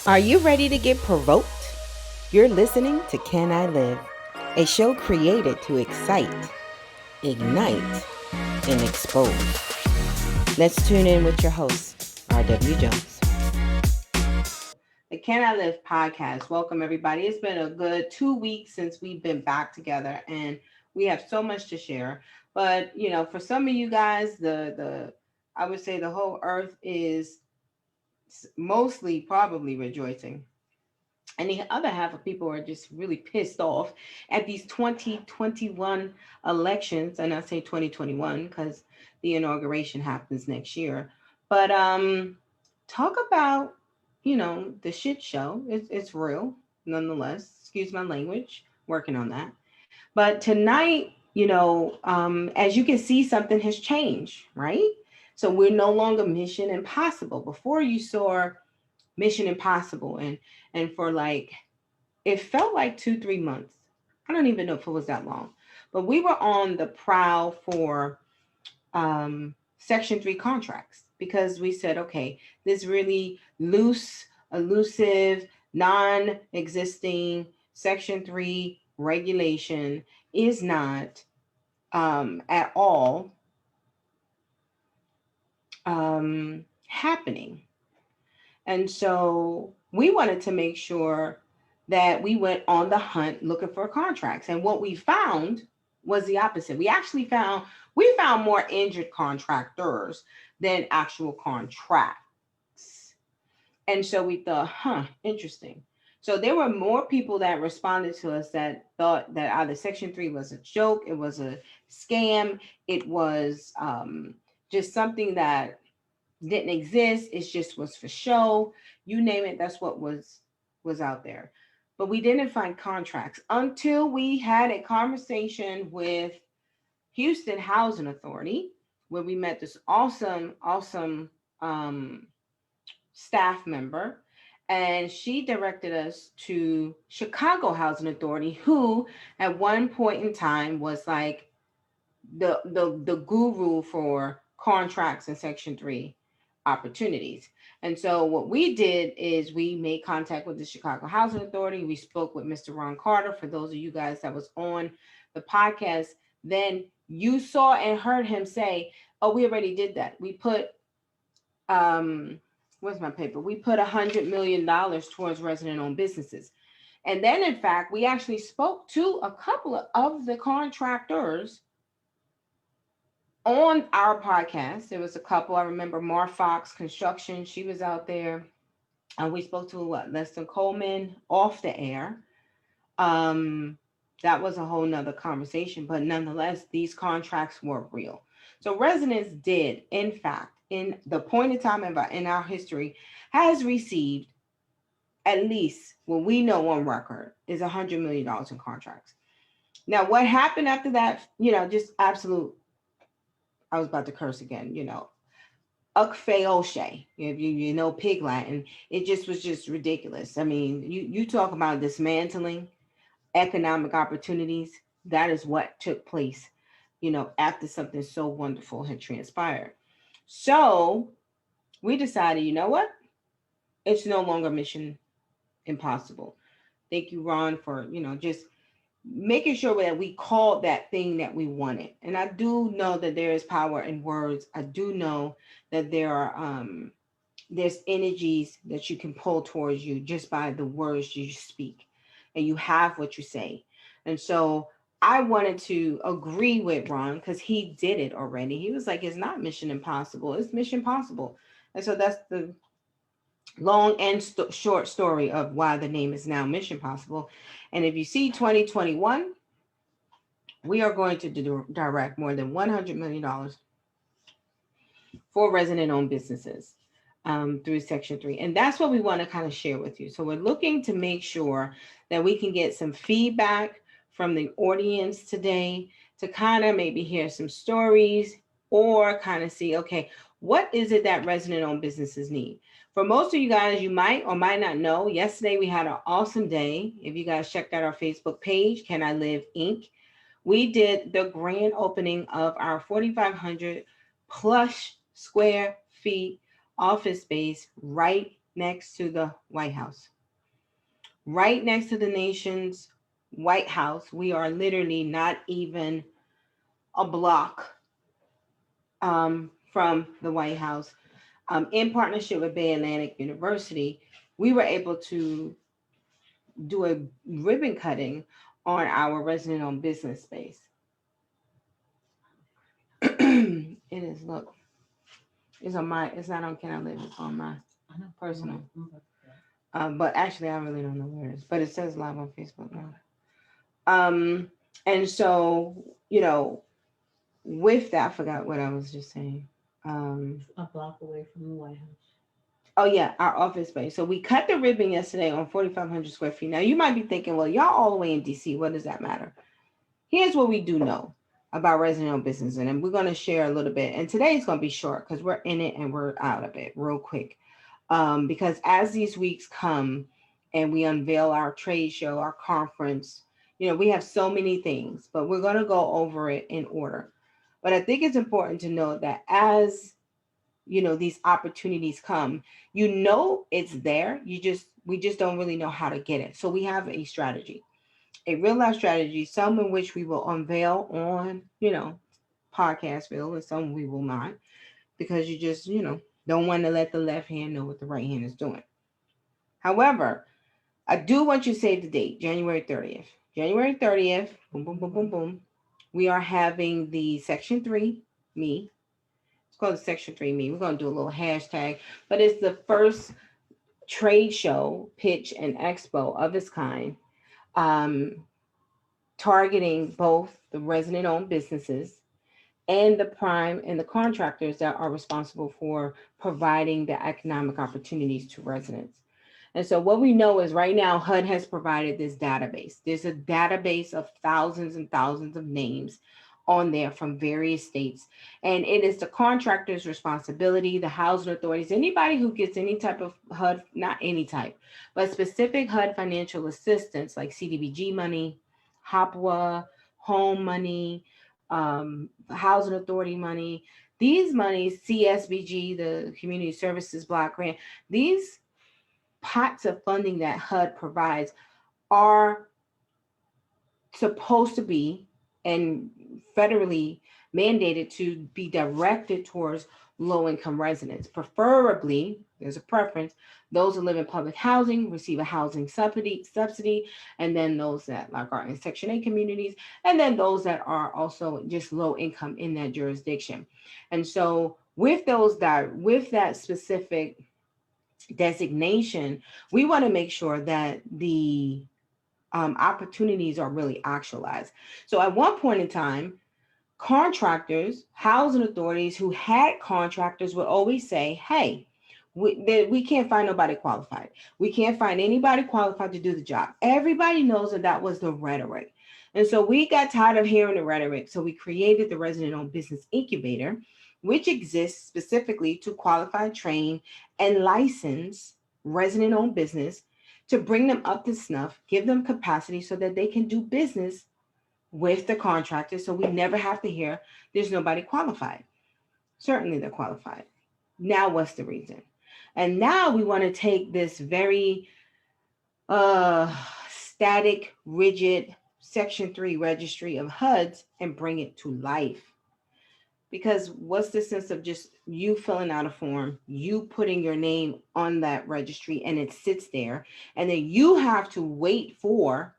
Are you ready to get provoked? You're listening to Can I Live, a show created to excite, ignite, and expose. Let's tune in with your host, R.W. Jones. The Can I Live podcast. Welcome, everybody. It's been a good 2 weeks since we've been back together, and we have so much to share. But for some of you guys, the I would say the whole earth is mostly probably rejoicing, and the other half of people are just really pissed off at these 2021 elections. And I say 2021 because the inauguration happens next year. But talk about the shit show. It's real nonetheless. Excuse my language, working on that. But tonight, as you can see, something has changed, right? So we're no longer Mission Impossible. Before, you saw Mission Impossible, and for like, it felt like 2 3 months. I don't even know if it was that long, but we were on the prowl for Section 3 contracts because we said, okay, this really loose, elusive, non-existing Section 3 regulation is not at all happening. And so we wanted to make sure that we went on the hunt looking for contracts. And what we found was the opposite. We found more injured contractors than actual contracts. And so we thought, interesting. So there were more people that responded to us that thought that either Section 3 was a joke, it was a scam, it was just something that didn't exist. It just was for show. You name it, that's what was out there. But we didn't find contracts until we had a conversation with Houston Housing Authority, where we met this awesome um, staff member, and she directed us to Chicago Housing Authority, who at one point in time was like the guru for contracts in Section 3 opportunities. And so what we did is we made contact with the Chicago Housing Authority. We spoke with Mr. Ron Carter. For those of you guys that was on the podcast, then you saw and heard him say, "Oh, we already did that. We put where's my paper? We put $100 million towards resident-owned businesses." And then, in fact, we actually spoke to a couple of the contractors on our podcast. There was a couple. I remember Mar Fox Construction. She was out there. We spoke to Lester Coleman off the air. Um, that was a whole nother conversation, but nonetheless, these contracts were real. So residents did, in fact, in the point in time in our history, has received at least what we know on record is $100 million in contracts. Now, what happened after that? Just absolute. I was about to curse again. Ukfeoshe, if you know Pig Latin, it just was just ridiculous. I mean, you talk about dismantling economic opportunities. That is what took place, after something so wonderful had transpired. So we decided, you know what? It's no longer Mission Impossible. Thank you, Ron, for just making sure that we called that thing that we wanted. And I do know that there is power in words. I do know that there's energies that you can pull towards you just by the words you speak, and you have what you say. And so I wanted to agree with Ron because he did it already. He was like, it's not Mission Impossible, it's Mission Possible. And so that's the long and short story of why the name is now Mission Possible. And if you see 2021, we are going to direct more than $100 million for resident owned businesses through Section 3. And that's what we want to kind of share with you. So we're looking to make sure that we can get some feedback from the audience today to kind of maybe hear some stories or kind of see, okay, what is it that resident owned businesses need? For most of you guys, you might or might not know, yesterday we had an awesome day. If you guys checked out our Facebook page, Can I Live Inc., we did the grand opening of our 4,500 plus square feet office space right next to the White House. Right next to the nation's White House. We are literally not even a block from the White House. In partnership with Bay Atlantic University, we were able to do a ribbon cutting on our resident owned business space. It is, look, it's on my, it's not on Can I Live, it's on my personal. But actually, I really don't know where it is, but it says live on Facebook now. And so, with that, I forgot what I was just saying. A block away from the White House. Oh yeah, our office space. So we cut the ribbon yesterday on 4,500 square feet. Now you might be thinking, well, y'all all the way in DC. What does that matter? Here's what we do know about resident-owned business, and then we're going to share a little bit. And today is going to be short because we're in it and we're out of it real quick. Because as these weeks come and we unveil our trade show, our conference, we have so many things, but we're going to go over it in order. But I think it's important to know that as these opportunities come, it's there. We just don't really know how to get it. So we have a strategy, a real life strategy, some in which we will unveil on, Podcastville, and some we will not, because you just, don't want to let the left hand know what the right hand is doing. However, I do want you to save the date, January 30th. January 30th, boom, boom, boom, boom, boom. We are having the Section 3 Me. It's called the Section 3 Me. We're going to do a little hashtag, but it's the first trade show, pitch, and expo of its kind, um, targeting both the resident owned businesses and the prime and the contractors that are responsible for providing the economic opportunities to residents. And so what we know is right now HUD has provided this database. There's a database of thousands and thousands of names on there from various states. And it is the contractor's responsibility, the housing authorities, anybody who gets any type of HUD, not any type, but specific HUD financial assistance like CDBG money, HOPWA, home money, housing authority money. These monies, CSBG, the Community Services Block Grant, these pots of funding that HUD provides are supposed to be and federally mandated to be directed towards low income residents. Preferably, there's a preference, those who live in public housing receive a housing subsidy, and then those that like are in Section 8 communities, and then those that are also just low income in that jurisdiction. And so with with that specific designation, we want to make sure that the opportunities are really actualized. So at one point in time, contractors, housing authorities who had contractors would always say, hey, we can't find nobody qualified. We can't find anybody qualified to do the job. Everybody knows that that was the rhetoric. And so we got tired of hearing the rhetoric. So we created the Resident Owned Business Incubator, which exists specifically to qualify, train, and license resident owned business to bring them up to snuff, give them capacity so that they can do business with the contractors. So we never have to hear there's nobody qualified. Certainly they're qualified. Now, what's the reason? And now we want to take this very static, rigid Section 3 registry of HUDs and bring it to life. Because what's the sense of just you filling out a form, you putting your name on that registry and it sits there, and then you have to wait for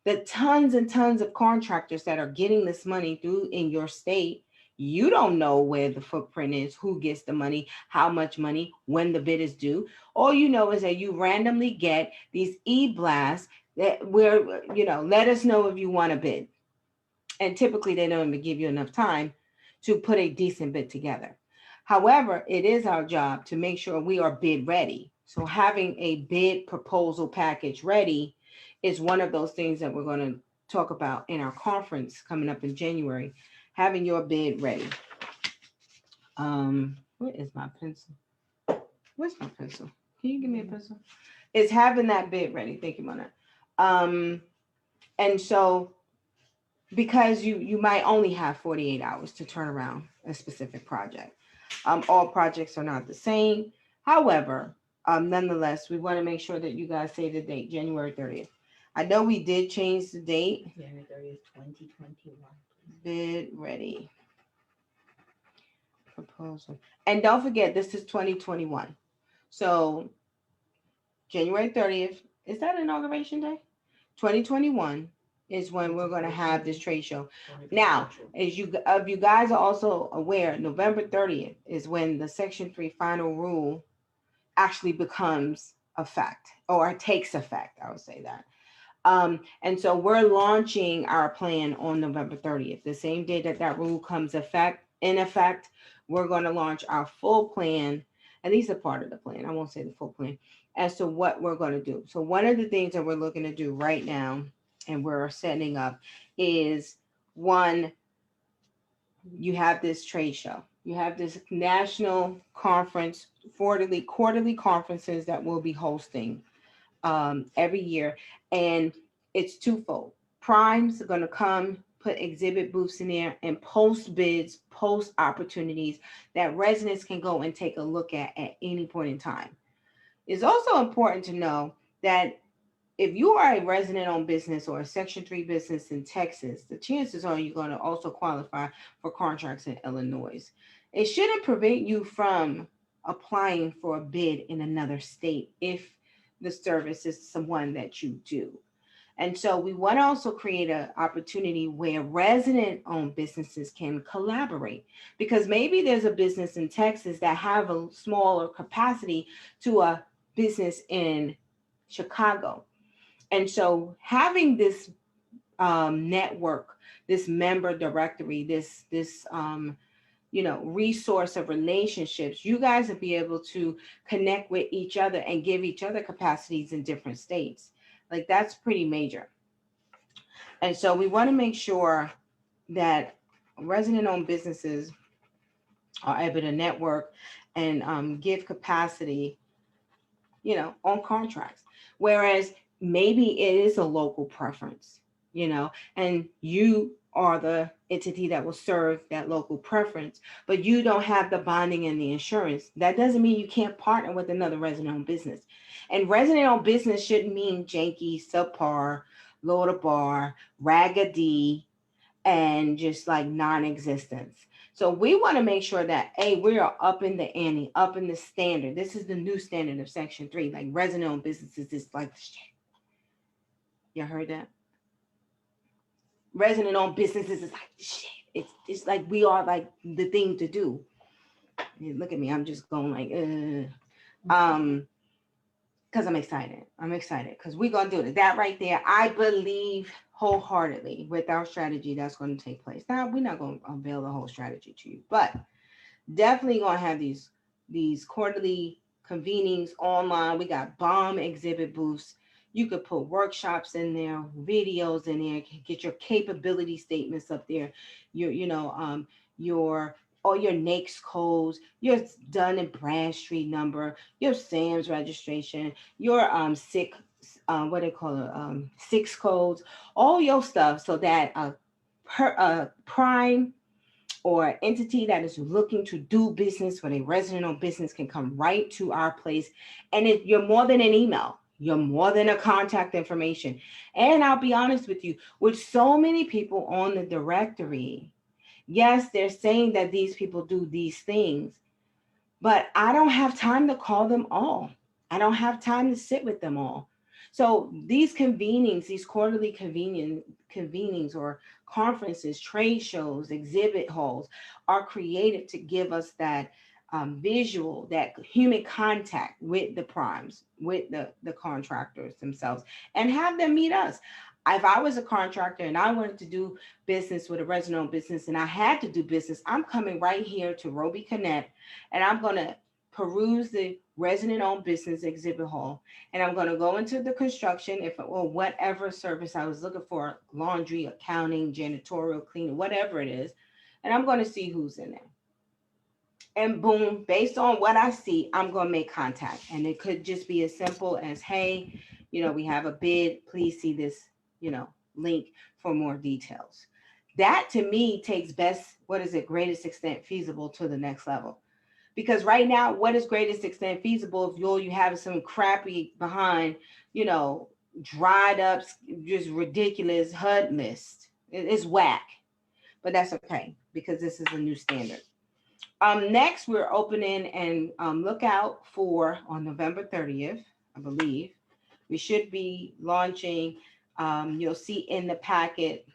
the tons and tons of contractors that are getting this money through in your state. You don't know where the footprint is, who gets the money, how much money, when the bid is due. All you know is that you randomly get these e-blasts that where, let us know if you want to bid. And typically they don't even give you enough time to put a decent bid together. However, it is our job to make sure we are bid ready. So having a bid proposal package ready is one of those things that we're going to talk about in our conference coming up in January. Having your bid ready. Where is my pencil? Where's my pencil? Can you give me a pencil? It's having that bid ready. Thank you, Mona. And so because you might only have 48 hours to turn around a specific project. All projects are not the same. However, Nonetheless, we want to make sure that you guys say the date, January 30th. I know we did change the date. January 30th, 2021. Bid ready proposal. And don't forget, this is 2021. So January 30th, is that inauguration day? 2021 is when we're going to have this trade show. Now, as you if you guys are also aware, November 30th is when the Section 3 final rule actually becomes effect or takes effect. I would say that. And so we're launching our plan on November 30th, the same day that that rule comes in effect. We're going to launch our full plan, at least a part of the plan. I won't say the full plan as to what we're going to do. So one of the things that we're looking to do right now, and we're setting up, is one, you have this trade show. You have this national conference, quarterly conferences that we'll be hosting every year. And it's twofold. Prime's are going to come, put exhibit booths in there, and post bids, post opportunities that residents can go and take a look at any point in time. It's also important to know that if you are a resident owned business or a Section 3 business in Texas, the chances are you're going to also qualify for contracts in Illinois. It shouldn't prevent you from applying for a bid in another state if the service is someone that you do. And so we want to also create an opportunity where resident owned businesses can collaborate, because maybe there's a business in Texas that have a smaller capacity to a business in Chicago. And so having this network, this member directory, this resource of relationships, you guys will be able to connect with each other and give each other capacities in different states. Like, that's pretty major. And so we want to make sure that resident owned businesses are able to network and give capacity, on contracts. Whereas maybe it is a local preference, and you are the entity that will serve that local preference, but you don't have the bonding and the insurance. That doesn't mean you can't partner with another resident-owned business. And resident-owned business shouldn't mean janky, subpar, low to bar, raggedy, and just like non-existence. So we want to make sure that, hey, we are up in the ante, up in the standard. This is the new standard of Section 3. Like, resident-owned businesses is like shit. You heard that? Resident-owned businesses is like shit. It's like we are like the thing to do. Look at me. I'm just going like, because I'm excited. I'm excited because we're going to do it. That right there, I believe wholeheartedly with our strategy that's going to take place. Now, we're not going to unveil the whole strategy to you, but definitely going to have these quarterly convenings online. We got bomb exhibit booths. You could put workshops in there, videos in there, get your capability statements up there, your all your NAICS codes, your Dun and Bradstreet number, your SAMS registration, your SIC, what they call it, SIX codes, all your stuff, so that prime or entity that is looking to do business with a resident-owned business can come right to our place. And you're more than an email. You're more than a contact information. And I'll be honest with you, with so many people on the directory, yes, they're saying that these people do these things, but I don't have time to call them all. I don't have time to sit with them all. So these convenings, these quarterly convenings or conferences, trade shows, exhibit halls are created to give us that visual, that human contact with the primes, with the contractors themselves, and have them meet us. If I was a contractor and I wanted to do business with a resident-owned business and I had to do business, I'm coming right here to Roby Connect, and I'm going to peruse the resident-owned business exhibit hall, and I'm going to go into the construction, or whatever service I was looking for, laundry, accounting, janitorial, cleaning, whatever it is, and I'm going to see who's in there. And boom, based on what I see, I'm going to make contact. And it could just be as simple as, hey, we have a bid. Please see this, link for more details. That to me takes greatest extent feasible to the next level. Because right now, what is greatest extent feasible if you have some crappy behind, you know, dried up, just ridiculous HUD list. It's whack, but that's okay because this is a new standard. Next, we're opening and look out for on November 30th, I believe. We should be launching. You'll see in the packet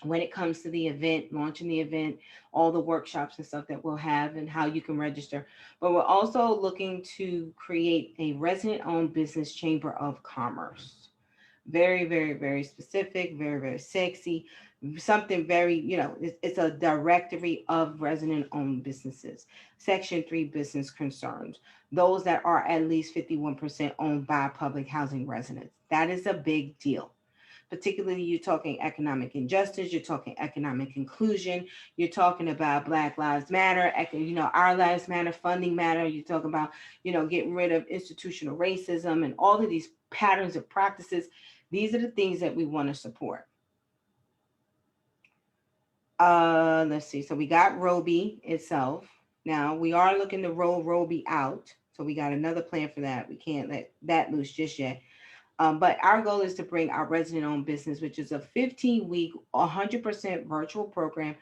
when it comes to the event, launching the event, all the workshops and stuff that we'll have and how you can register. But we're also looking to create a resident owned business chamber of commerce. Very, very, very specific, very, very sexy. Something very, it's a directory of resident owned businesses. Section 3 business concerns. Those that are at least 51% owned by public housing residents. That is a big deal. Particularly, you're talking economic injustice, you're talking economic inclusion, you're talking about Black Lives Matter, our lives matter, funding matter. You're talking about, getting rid of institutional racism and all of these patterns of practices. These are the things that we want to support. Let's see. So we got Roby itself. Now we are looking to roll Roby out. So we got another plan for that. We can't let that loose just yet. But our goal is to bring our resident owned business, which is a 15-week, 100% virtual program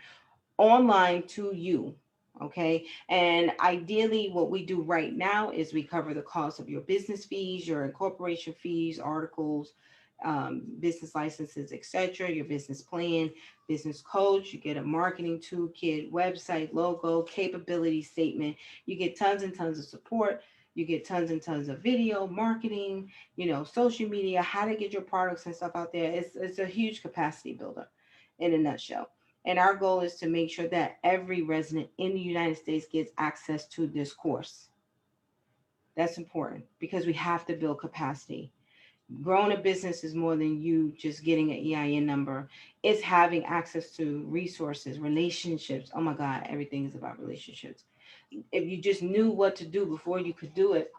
online to you. Okay. And ideally, what we do right now is we cover the cost of your business fees, your incorporation fees, articles, business licenses, etc., your business plan, business coach. You get a marketing toolkit, website, logo, capability statement. You get tons and tons of support. You get tons and tons of video, marketing, social media, how to get your products and stuff out there. It's a huge capacity builder in a nutshell. And our goal is to make sure that every resident in the United States gets access to this course. That's important because we have to build capacity. Growing a business is more than you just getting an EIN number. It's having access to resources, relationships. Oh my God, everything is about relationships. If you just knew what to do before you could do it,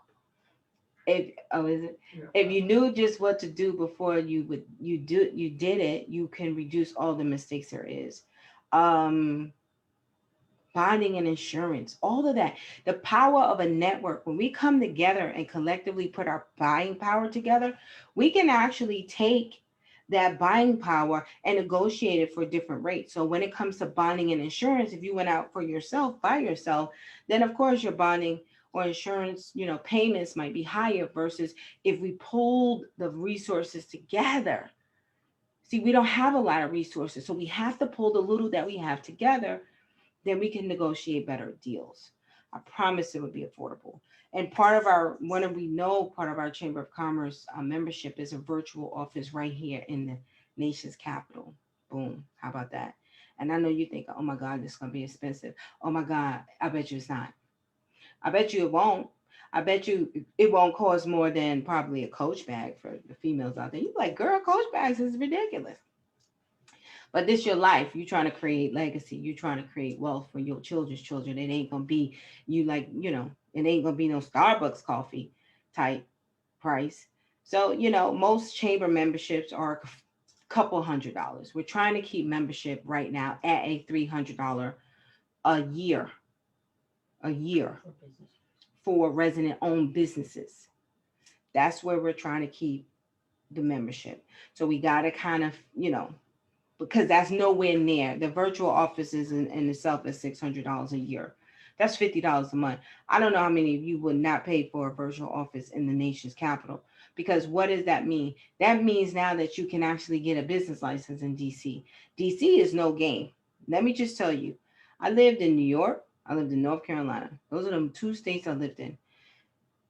if oh is it? Yeah. If you knew just what to do before you did it, you can reduce all the mistakes there is. Um, Bonding and insurance, all of that. The power of a network, when we come together and collectively put our buying power together, we can actually take that buying power and negotiate it for different rates. So when it comes to bonding and insurance, if you went out for yourself, by yourself, then of course your bonding or insurance, payments might be higher versus if we pulled the resources together. See, we don't have a lot of resources, so we have to pull the little that we have together, then we can negotiate better deals. I promise it would be affordable. And part of our Chamber of Commerce membership is a virtual office right here in the nation's capital. Boom. How about that? And I know you think, oh my God, this is going to be expensive. Oh my God, I bet you it's not. I bet you it won't. I bet you it won't cost more than probably a Coach bag for the females out there. You like, girl, Coach bags is ridiculous. But this your life. You trying to create legacy. You trying to create wealth for your children's children. It ain't gonna be you like, it ain't gonna be no Starbucks coffee type price. So, most chamber memberships are a couple $100s. We're trying to keep membership right now at a $300 a year, a year for business. for resident owned businesses. That's where we're trying to keep the membership. So we gotta kind of, because that's nowhere near the virtual offices in itself is $600 a year. That's $50 a month. I don't know how many of you would not pay for a virtual office in the nation's capital. Because what does that mean? That means now that you can actually get a business license in DC. DC is no game. Let me just tell you, I lived in New York. I lived in North Carolina. Those are the two states I lived in.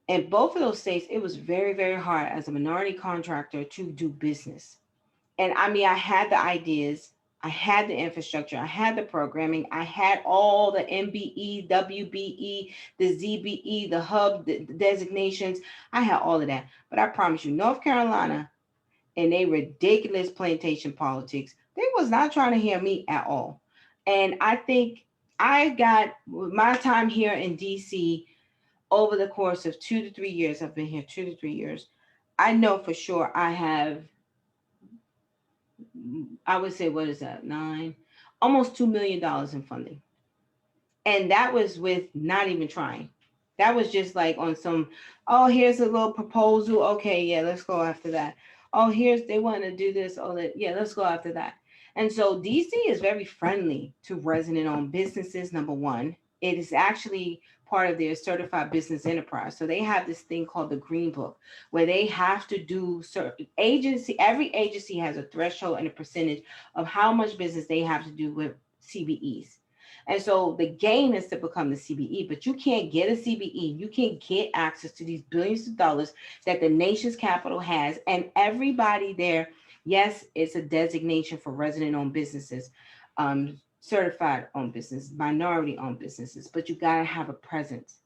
In both of those states, it was very, very hard as a minority contractor to do business. And I mean, I had the ideas, I had the infrastructure, I had the programming, I had all the MBE, WBE, the ZBE, the hub the designations. I had all of that. But I promise you, North Carolina and they ridiculous plantation politics, they was not trying to hear me at all. And I think I got my time here in DC over the course of 2 to 3 years. I've been here 2 to 3 years. I know for sure I have, I would say, what is that, almost $2 million in funding. And that was with not even trying. That was just like on some, oh, here's a little proposal. Okay, yeah, let's go after that. Oh, here's, they want to do this. Oh, that, yeah, let's go after that. And so DC is very friendly to resident owned businesses, number one. It is actually part of their certified business enterprise. So they have this thing called the Green Book, where they have to do certain agency, every agency has a threshold and a percentage of how much business they have to do with CBEs. And so the game is to become the CBE, but you can't get a CBE. You can't get access to these billions of dollars that the nation's capital has. And everybody there, yes, it's a designation for resident owned businesses, certified owned businesses, minority owned businesses, but you got to have a presence.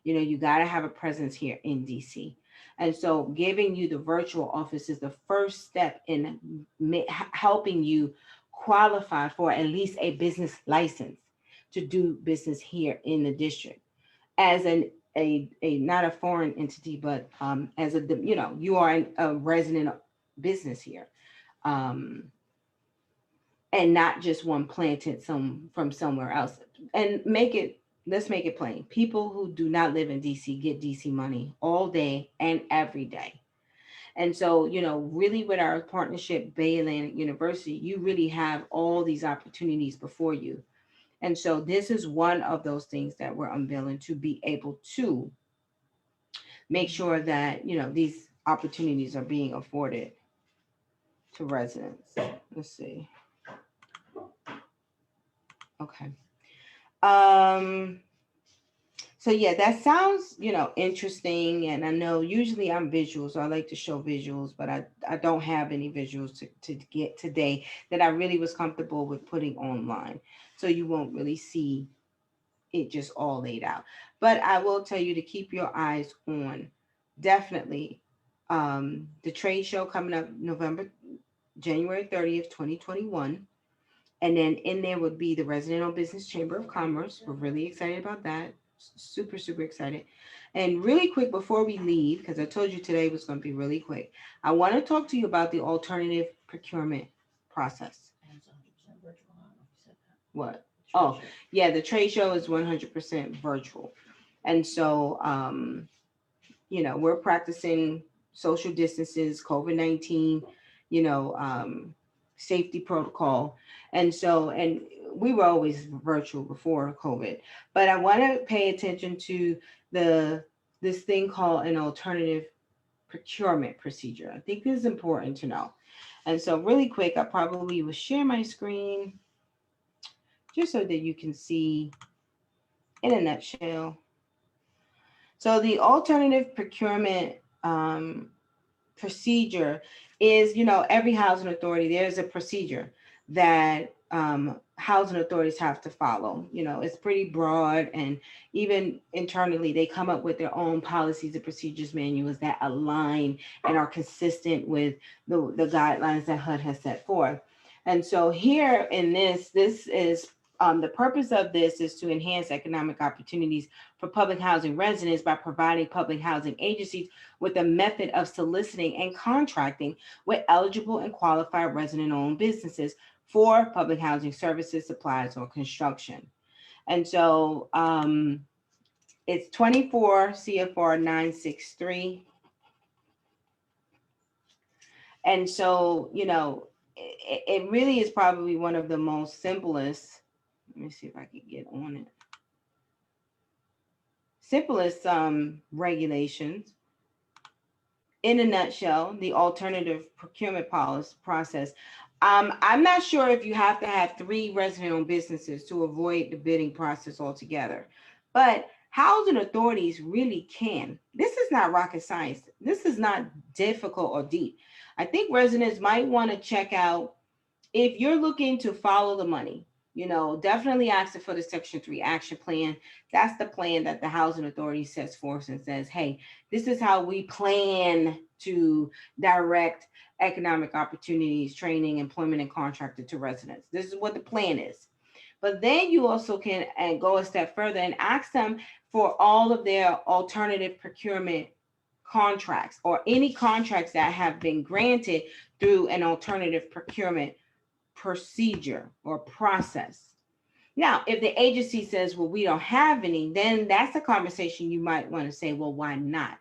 You got to have a presence here in DC. And so giving you the virtual office is the first step in helping you qualify for at least a business license to do business here in the district as a not a foreign entity, but as a, you are a resident business here, um, and not just one planted from somewhere else. And let's make it plain. People who do not live in DC get DC money all day and every day. And so, really with our partnership, Bay Atlantic University, you really have all these opportunities before you. And so this is one of those things that we're unveiling to be able to make sure that, these opportunities are being afforded to residents. Let's see. Okay. Um, so yeah, that sounds, interesting. And I know usually I'm visual, so I like to show visuals, but I don't have any visuals to get today that I really was comfortable with putting online. So you won't really see it just all laid out. But I will tell you to keep your eyes on definitely the trade show coming up January 30th, 2021. And then in there would be the Residential Business Chamber of Commerce. We're really excited about that. Super, super excited. And really quick before we leave, because I told you today was going to be really quick, I want to talk to you about the alternative procurement process. And it's 100% virtual. I don't know if you said that. What? Trade Oh, show. yeah, the trade show is 100% virtual. And so, we're practicing social distances, COVID-19, you know, um, safety protocol. And we were always virtual before COVID, but I want to pay attention to this thing called an alternative procurement procedure. I think this is important to know. And so really quick, I probably will share my screen just so that you can see in a nutshell. So the alternative procurement procedure is, every housing authority, there's a procedure that housing authorities have to follow. It's pretty broad, and even internally, they come up with their own policies and procedures manuals that align and are consistent with the guidelines that HUD has set forth. And so here in this is the purpose of this is to enhance economic opportunities for public housing residents by providing public housing agencies with a method of soliciting and contracting with eligible and qualified resident-owned businesses for public housing services, supplies, or construction. And so it's 24 CFR 963. And so, it really is probably one of the most simplest. Let me see if I can get on it. Simplest regulations. In a nutshell, the alternative procurement policy process. I'm not sure if you have to have three resident-owned businesses to avoid the bidding process altogether, but housing authorities really can. This is not rocket science. This is not difficult or deep. I think residents might want to check out if you're looking to follow the money, definitely ask for the Section 3 action plan. That's the plan that the housing authority sets forth and says, hey, this is how we plan to direct economic opportunities, training, employment, and contracted to residents. This is what the plan is. But then you also can go a step further and ask them for all of their alternative procurement contracts or any contracts that have been granted through an alternative procurement procedure or process. Now, if the agency says, well, we don't have any, then that's a conversation you might want to say, well, why not?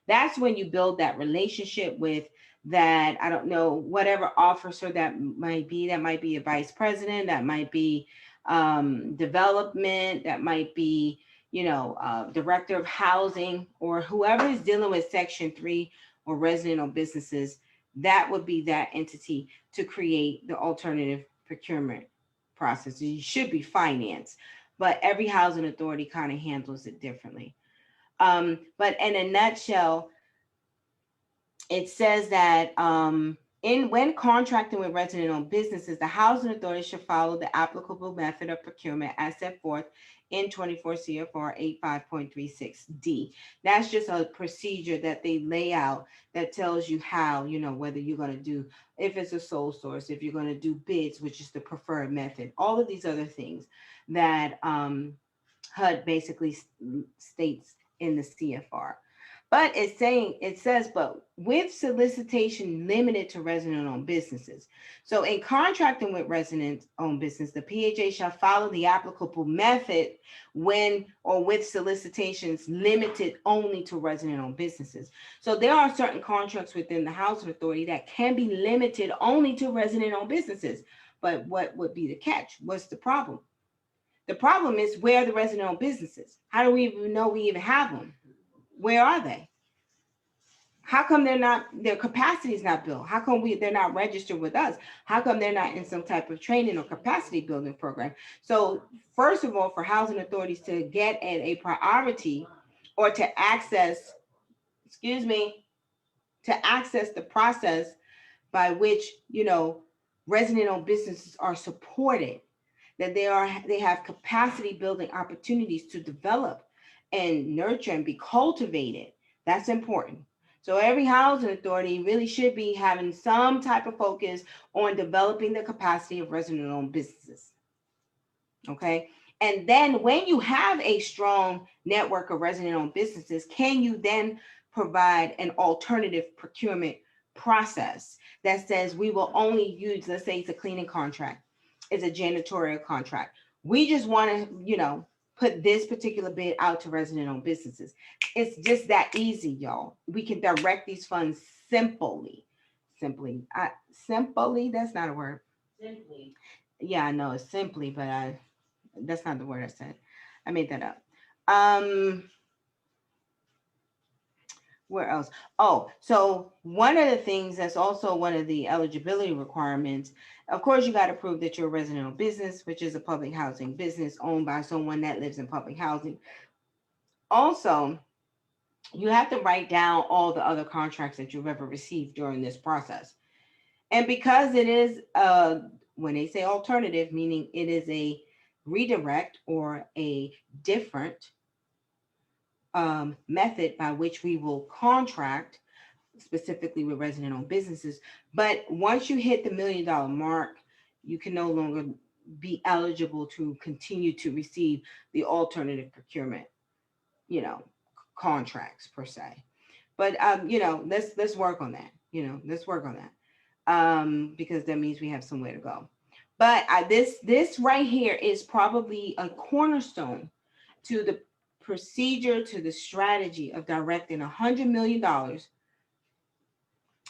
That's when you build that relationship with that, I don't know, whatever officer that might be a vice president, that might be development, that might be, director of housing, or whoever is dealing with Section 3 or resident owned businesses. That would be that entity to create the alternative procurement process. It should be finance, but every housing authority kind of handles it differently. But in a nutshell, it says that in when contracting with resident-owned businesses, the housing authority should follow the applicable method of procurement as set forth in 24 CFR 85.36D. That's just a procedure that they lay out that tells you how, whether you're going to do, if it's a sole source, if you're going to do bids, which is the preferred method, all of these other things that HUD basically states in the CFR. But it says, but with solicitation limited to resident owned businesses. So in contracting with resident owned business, the PHA shall follow the applicable method when or with solicitations limited only to resident owned businesses. So there are certain contracts within the housing authority that can be limited only to resident owned businesses. But what would be the catch? What's the problem? The problem is, where are the resident owned businesses? How do we even know we even have them? Where are they? How come their capacity is not built? How come they're not registered with us? How come they're not in some type of training or capacity building program? So first of all, for housing authorities to get at a priority, or to access, excuse me, to access the process by which, resident owned businesses are supported, that they have capacity building opportunities to develop and nurture and be cultivated. That's important. So every housing authority really should be having some type of focus on developing the capacity of resident owned businesses. Okay. And then when you have a strong network of resident owned businesses, can you then provide an alternative procurement process that says we will only use, let's say it's a cleaning contract, it's a janitorial contract. We just want to, put this particular bid out to resident owned businesses. It's just that easy, y'all. We can direct these funds simply, that's not a word. Simply. Yeah, I know it's simply, but that's not the word I said. I made that up. Um, where else? Oh, so one of the things that's also one of the eligibility requirements, of course, you got to prove that you're a resident owned business, which is a public housing business owned by someone that lives in public housing. Also, you have to write down all the other contracts that you've ever received during this process. And because it is, when they say alternative, meaning it is a redirect or a different method by which we will contract specifically with resident owned businesses. But once you hit the $1 million mark, you can no longer be eligible to continue to receive the alternative procurement, you know, contracts per se. But let's work on that. Let's work on that. Because that means we have somewhere to go. But this right here is probably a cornerstone to the procedure, to the strategy of directing $100 million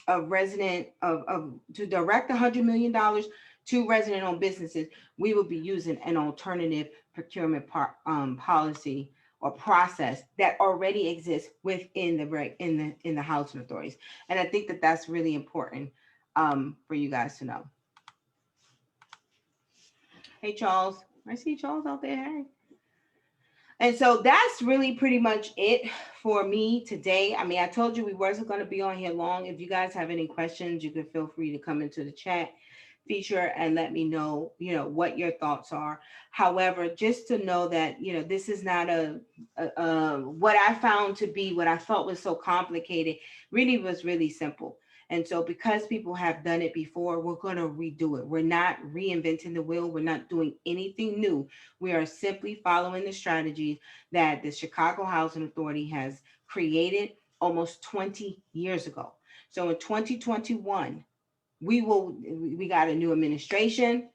of resident of to direct $100 million to resident owned businesses. We will be using an alternative procurement policy or process that already exists within the housing authorities. And I think that that's really important for you guys to know. Hey Charles, I see Charles out there. Hey. And so that's really pretty much it for me today. I mean, I told you we wasn't going to be on here long. If you guys have any questions, you can feel free to come into the chat feature and let me know, what your thoughts are. However, just to know that, this is not what I found to be what I thought was so complicated, really was really simple. And so because people have done it before, we're going to redo it. We're not reinventing the wheel. We're not doing anything new. We are simply following the strategies that the Chicago Housing Authority has created almost 20 years ago. So in 2021, we got a new administration.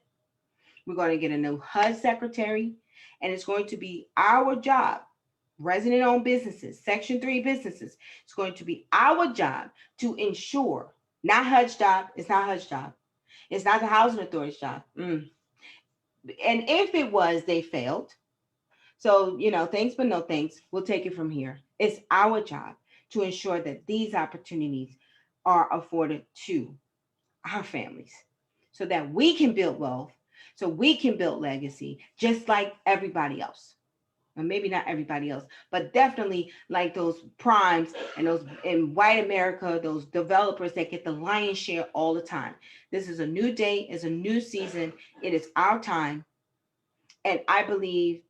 We're going to get a new HUD secretary, and it's going to be our job, resident owned businesses, Section 3 businesses. It's going to be our job to ensure, not HUD's job, it's not HUD's job, it's not the housing authority's job. And if it was, they failed. So, thanks, but no thanks. We'll take it from here. It's our job to ensure that these opportunities are afforded to our families so that we can build wealth, so we can build legacy, just like everybody else. Or maybe not everybody else, but definitely like those primes and those in white America, those developers that get the lion's share all the time. This is a new day, it's a new season. It is our time. And I believe,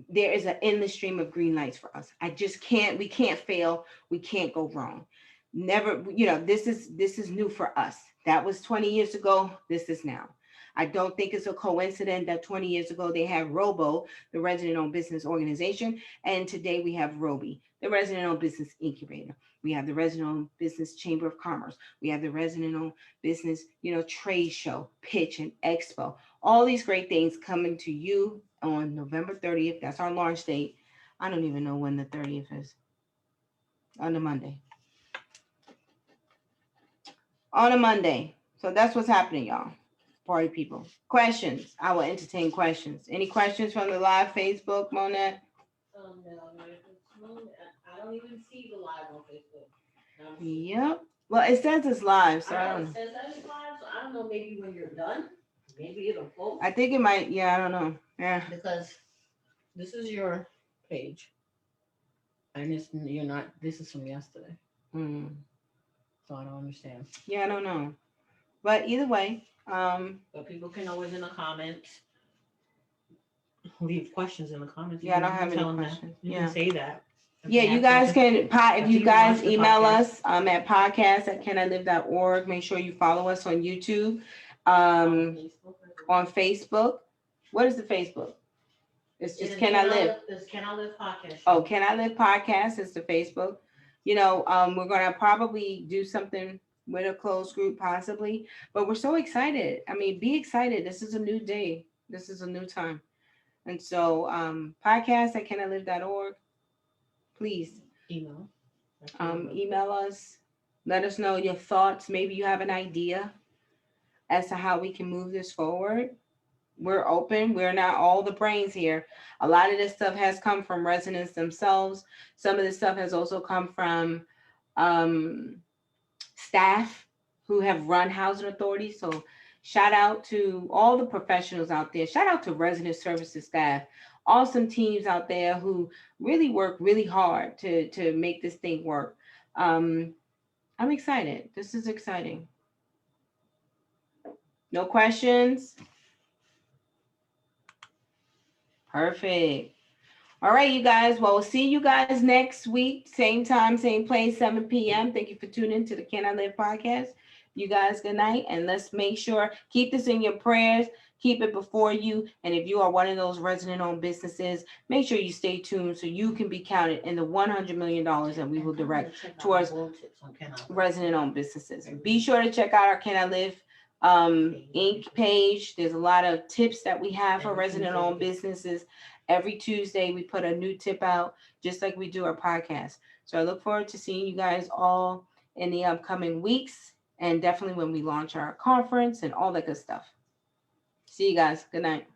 there is an endless stream of green lights for us. We can't fail. We can't go wrong. Never, this is new for us. That was 20 years ago. This is now. I don't think it's a coincidence that 20 years ago they had Robo, the resident owned business organization, and today we have Roby, the resident owned business incubator. We have the resident owned business chamber of commerce. We have the resident owned business, trade show, pitch, and expo. All these great things coming to you on November 30th. That's our launch date. I don't even know when the 30th is. On a Monday. On a Monday. So that's what's happening, y'all. Party people. Questions. I will entertain questions. Any questions from the live Facebook, Monette? No, I don't even see the live on Facebook. Yep. Well, it says it's live, so I I know don't it know. says that it's live, so I don't know, maybe when you're done, maybe it'll float. I think it might. Yeah, I don't know. Yeah. Because this is your page. And this is from yesterday. Mm. So I don't understand. Yeah, I don't know. But either way, But people can always in the comments leave questions in the comments. yeah, I don't can have any tell them that. questions. You Yeah. can say that. If Yeah, they you have guys questions. can, if you After guys watch the email podcast. us at podcast@canilive.org. Make sure you follow us on YouTube, On Facebook. on Facebook. What is the Facebook? It's just It's Can I Live. It's Can I Live podcast. Oh, Can I Live podcast is the Facebook. We're gonna probably do something with a closed group possibly, but we're so excited. I mean, be excited. This is a new day. This is a new time. And so podcast@canilive.org. Please Email. email us. Let us know your thoughts. Maybe you have an idea as to how we can move this forward. We're open. We're not all the brains here. A lot of this stuff has come from residents themselves. Some of this stuff has also come from staff who have run housing authorities. So shout out to all the professionals out there. Shout out to resident services staff. Awesome teams out there who really work really hard to make this thing work. I'm excited. This is exciting. No questions? Perfect. All right, you guys. Well, we'll see you guys next week. Same time, same place, 7 p.m. Thank you for tuning to the Can I Live podcast. You guys, good night. And let's make sure, keep this in your prayers. Keep it before you. And if you are one of those resident-owned businesses, make sure you stay tuned so you can be counted in the $100 million that we will direct towards resident-owned businesses. Be sure to check out our Can I Live Inc. page. There's a lot of tips that we have for resident-owned businesses. Every Tuesday, we put a new tip out, just like we do our podcast. So I look forward to seeing you guys all in the upcoming weeks, and definitely when we launch our conference and all that good stuff. See you guys. Good night.